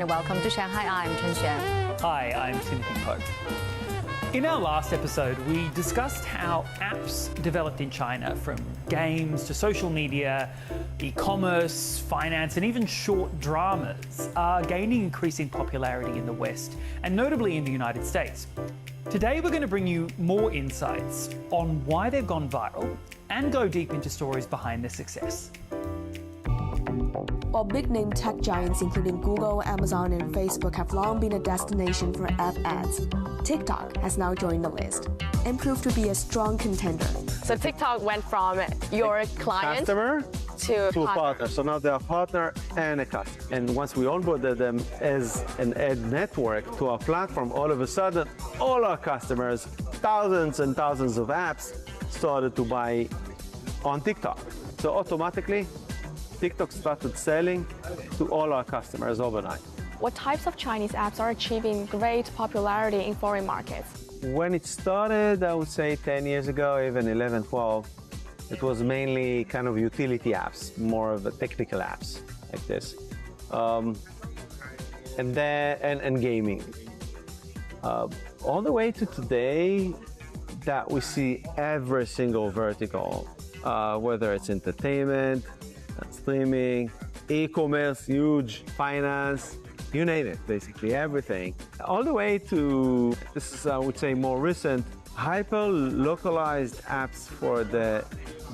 and welcome to Shanghai. I'm Chen Xuan. Hi, I'm Timothy Pope. In our last episode, we discussed how apps developed in China, from games to social media, e-commerce, finance, and even short dramas, are gaining increasing popularity in the West, and notably in the United States. Today, we're going to bring you more insights on why they've gone viral and go deep into stories behind their success. While big-name tech giants including Google, Amazon, and Facebook have long been a destination for app ads, TikTok has now joined the list and proved to be a strong contender. So TikTok went from your client customer to a partner. So now they're a partner and a customer. And once we onboarded them as an ad network to our platform, all of a sudden, all our customers, thousands and thousands of apps, started to buy on TikTok. So automatically, TikTok started selling to all our customers overnight. What types of Chinese apps are achieving great popularity in foreign markets? When it started, I would say 10 years ago, even 11, 12, it was mainly kind of utility apps, more of a technical apps like this. And gaming. All the way to today, that we see every single vertical, whether it's entertainment, streaming, e-commerce, huge, finance, you name it, basically everything. All the way to, this is, I would say, more recent, hyper-localized apps for the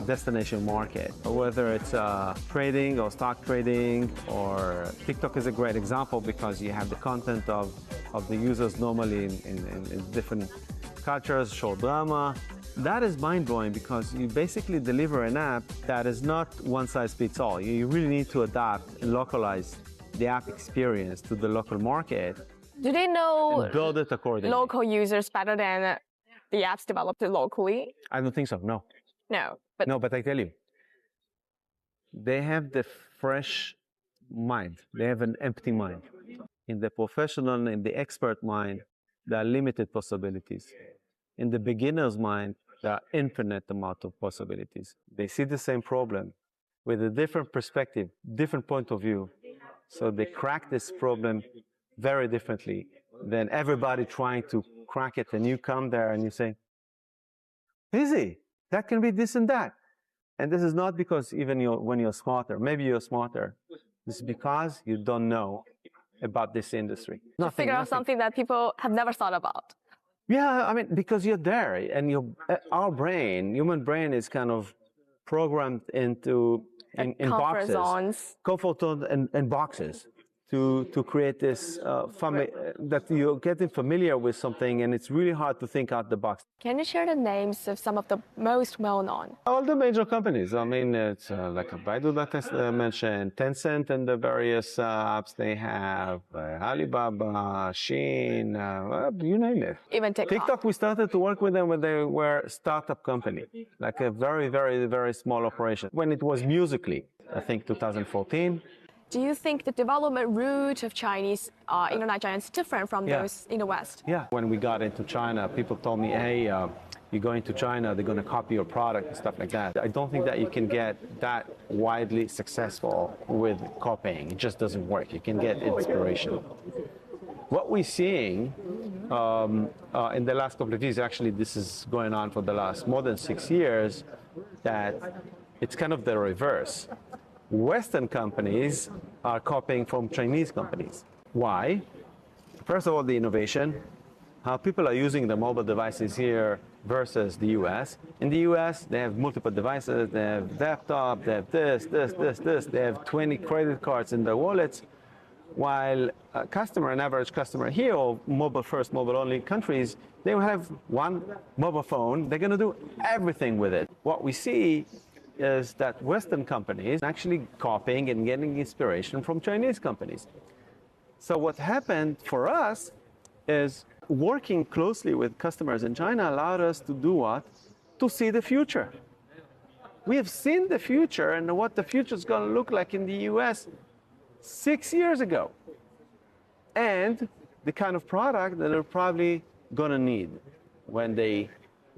destination market, whether it's trading or stock trading, or TikTok is a great example because you have the content of the users normally in different cultures, short drama. That is mind-blowing because you basically deliver an app that is not one-size-fits-all. You really need to adapt and localize the app experience to the local market. Do they know and build it accordingly. Local users better than the apps developed locally? I don't think so, no. No. But I tell you, they have the fresh mind. They have an empty mind. In the professional and the expert mind, there are limited possibilities. In the beginner's mind, there are infinite amount of possibilities. They see the same problem with a different perspective, different point of view. So they crack this problem very differently than everybody trying to crack it. And you come there and you say, easy, that can be this and that. And this is not because even when you're smarter, maybe you're smarter. This is because you don't know about this industry. To figure out something that people have never thought about. Yeah, I mean, because you're there, and our brain, human brain, is kind of programmed into in boxes, zones. comfort zones, and boxes to create this that you're getting familiar with something, and it's really hard to think out the box. Can you share the names of some of the most well-known? All the major companies. I mean, it's like Baidu that I mentioned, Tencent and the various apps they have, Alibaba, Shein, you name it. Even TikTok. TikTok, we started to work with them when they were a startup company, like a very, very, very small operation. When it was Musical.ly, I think 2014. Do you think the development route of Chinese internet giants is different from those in the West? Yeah. When we got into China, people told me, hey, you're going to China, they're going to copy your product and stuff like that. I don't think that you can get that widely successful with copying. It just doesn't work. You can get inspiration. What we're seeing in the last couple of years, actually this is going on for the last more than 6 years, that it's kind of the reverse. Western companies are copying from Chinese companies. Why? First of all, the innovation, how people are using the mobile devices here versus the US. In the US, they have multiple devices, they have laptop, they have this, they have 20 credit cards in their wallets, while an average customer here, or mobile first, mobile only countries, they will have one mobile phone, they're gonna do everything with it. What we see is that Western companies actually copying and getting inspiration from Chinese companies. So what happened for us is working closely with customers in China allowed us to do what? To see the future. We have seen the future and what the future is going to look like in the US 6 years ago. And the kind of product that they're probably going to need when they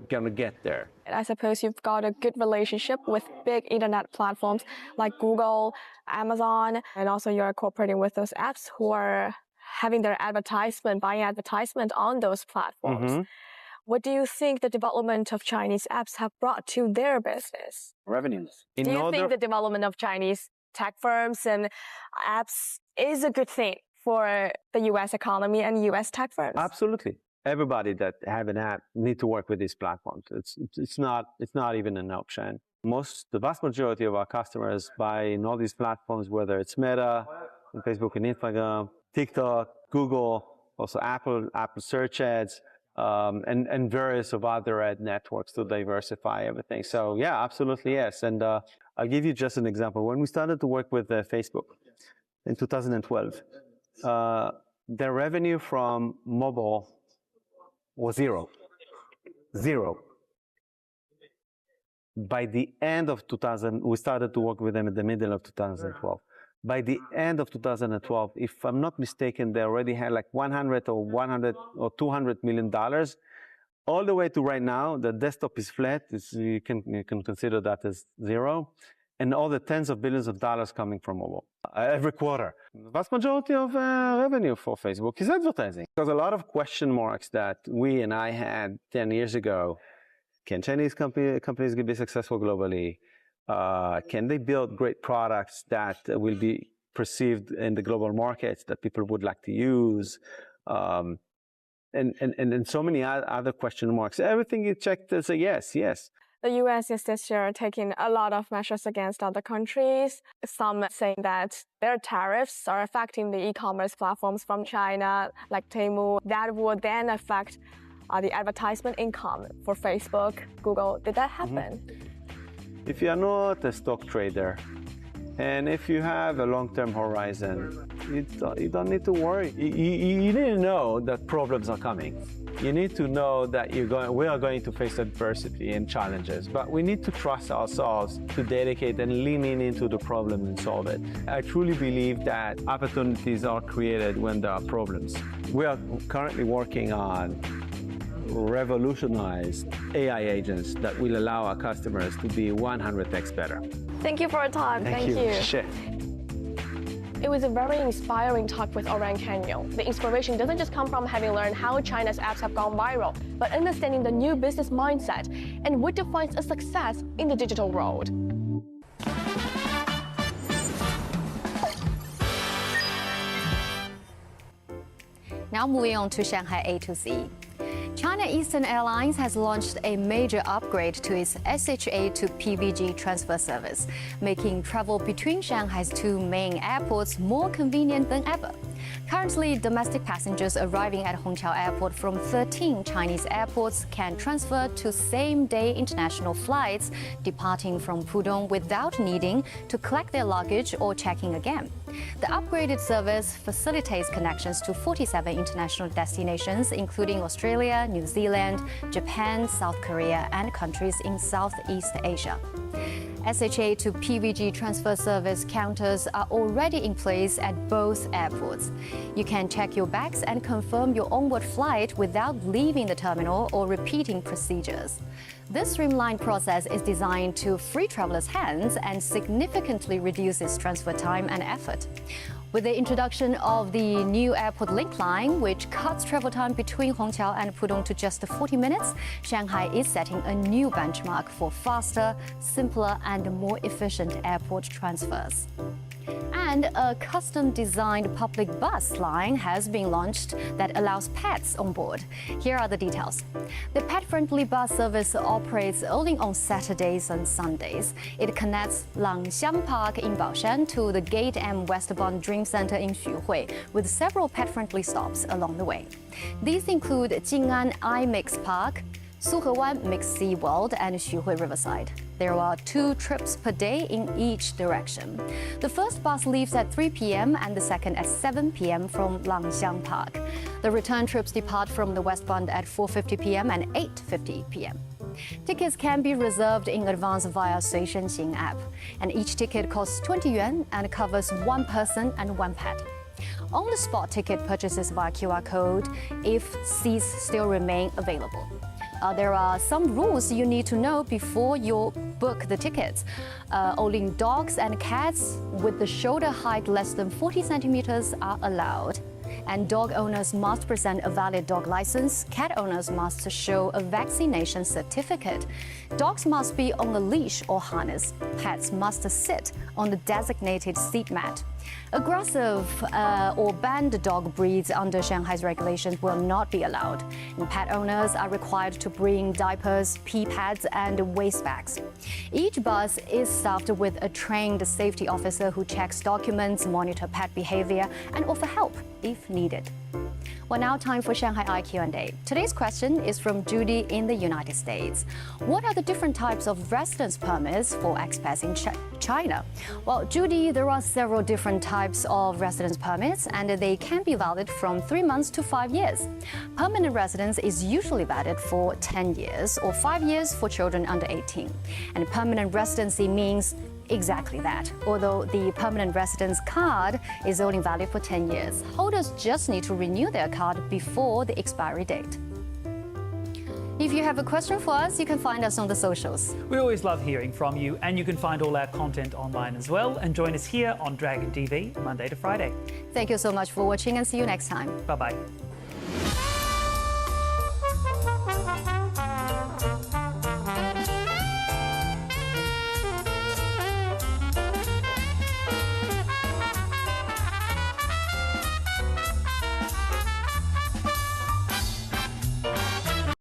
going to get there. I suppose you've got a good relationship with big internet platforms like Google, Amazon, and also you're cooperating with those apps who are having their buying advertisement on those platforms. Mm-hmm. What do you think the development of Chinese apps have brought to their business? Revenues. Do you think the development of Chinese tech firms and apps is a good thing for the U.S. economy and U.S. tech firms? Absolutely. Everybody that have an app need to work with these platforms. It's not even an option. The vast majority of our customers buy in all these platforms, whether it's Meta, Facebook and Instagram, TikTok, Google, also Apple search ads, and various of other ad networks to diversify everything. So yeah, absolutely yes. And I'll give you just an example. When we started to work with Facebook in 2012, their revenue from mobile was zero. By the end of 2000, we started to work with them in the middle of 2012. By the end of 2012, if I'm not mistaken, they already had like 100 or 200 million dollars. All the way to right now, the desktop is flat. You can consider that as zero. And all the tens of billions of dollars coming from mobile every quarter. The vast majority of revenue for Facebook is advertising. There's a lot of question marks that we and I had 10 years ago. Can Chinese companies be successful globally? Can they build great products that will be perceived in the global markets that people would like to use? And so many other question marks. Everything you checked is a yes. The U.S. is this year taking a lot of measures against other countries. Some saying that their tariffs are affecting the e-commerce platforms from China, like Temu. That would then affect the advertisement income for Facebook, Google. Did that happen? Mm-hmm. If you are not a stock trader, and if you have a long-term horizon, you don't need to worry. You need to know that problems are coming. You need to know that we are going to face adversity and challenges, but we need to trust ourselves to dedicate and lean into the problem and solve it. I truly believe that opportunities are created when there are problems. We are currently working on revolutionized AI agents that will allow our customers to be 100x better. Thank you for your time. Thank you. Sure. It was a very inspiring talk with Oran Canyon. The inspiration doesn't just come from having learned how China's apps have gone viral, but understanding the new business mindset and what defines a success in the digital world. Now moving on to Shanghai A to Z. China Eastern Airlines has launched a major upgrade to its SHA to PVG transfer service, making travel between Shanghai's two main airports more convenient than ever. Currently, domestic passengers arriving at Hongqiao Airport from 13 Chinese airports can transfer to same-day international flights departing from Pudong without needing to collect their luggage or checking again. The upgraded service facilitates connections to 47 international destinations, including Australia, New Zealand, Japan, South Korea, and countries in Southeast Asia. SHA to PVG transfer service counters are already in place at both airports. You can check your bags and confirm your onward flight without leaving the terminal or repeating procedures. This streamlined process is designed to free travelers' hands and significantly reduces transfer time and effort. With the introduction of the new Airport Link line, which cuts travel time between Hongqiao and Pudong to just 40 minutes, Shanghai is setting a new benchmark for faster, simpler, and more efficient airport transfers. And a custom-designed public bus line has been launched that allows pets on board. Here are the details. The pet-friendly bus service operates only on Saturdays and Sundays. It connects Langxiang Park in Baoshan to the Gate M Westbound Dream Center in Xuhui, with several pet-friendly stops along the way. These include Jing'an iMix Park, Suhewan Mixed Sea World, and Xuhui Riverside. There are 2 trips per day in each direction. The first bus leaves at 3 p.m. and the second at 7 p.m. from Langxiang Park. The return trips depart from the westbound at 4:50 p.m. and 8:50 p.m. Tickets can be reserved in advance via Suishenxing app, and each ticket costs 20 yuan and covers 1 person and 1 pet. On-the-spot ticket purchases via QR code if seats still remain available. there are some rules you need to know before you book the tickets. Only dogs and cats with the shoulder height less than 40 centimeters are allowed. And dog owners must present a valid dog license. Cat owners must show a vaccination certificate. Dogs must be on a leash or harness. Pets must sit on the designated seat mat. Aggressive or banned dog breeds under Shanghai's regulations will not be allowed. And pet owners are required to bring diapers, pee pads, and waste bags. Each bus is staffed with a trained safety officer who checks documents, monitor pet behavior, and offer help if needed. Well, now time for ShanghaiEye Q&A. Today's question is from Judy in the United States. What are the different types of residence permits for expats in China? Well, Judy, there are several different types of residence permits, and they can be valid from 3 months to 5 years. Permanent residence is usually valid for 10 years or 5 years for children under 18. And permanent residency means exactly that. Although the permanent residence card is only valid for 10 years, holders just need to renew their card before the expiry date. If you have a question for us, you can find us on the socials. We always love hearing from you, and you can find all our content online as well, and join us here on Dragon TV Monday to Friday. Thank you so much for watching, and see you next time. Bye-bye.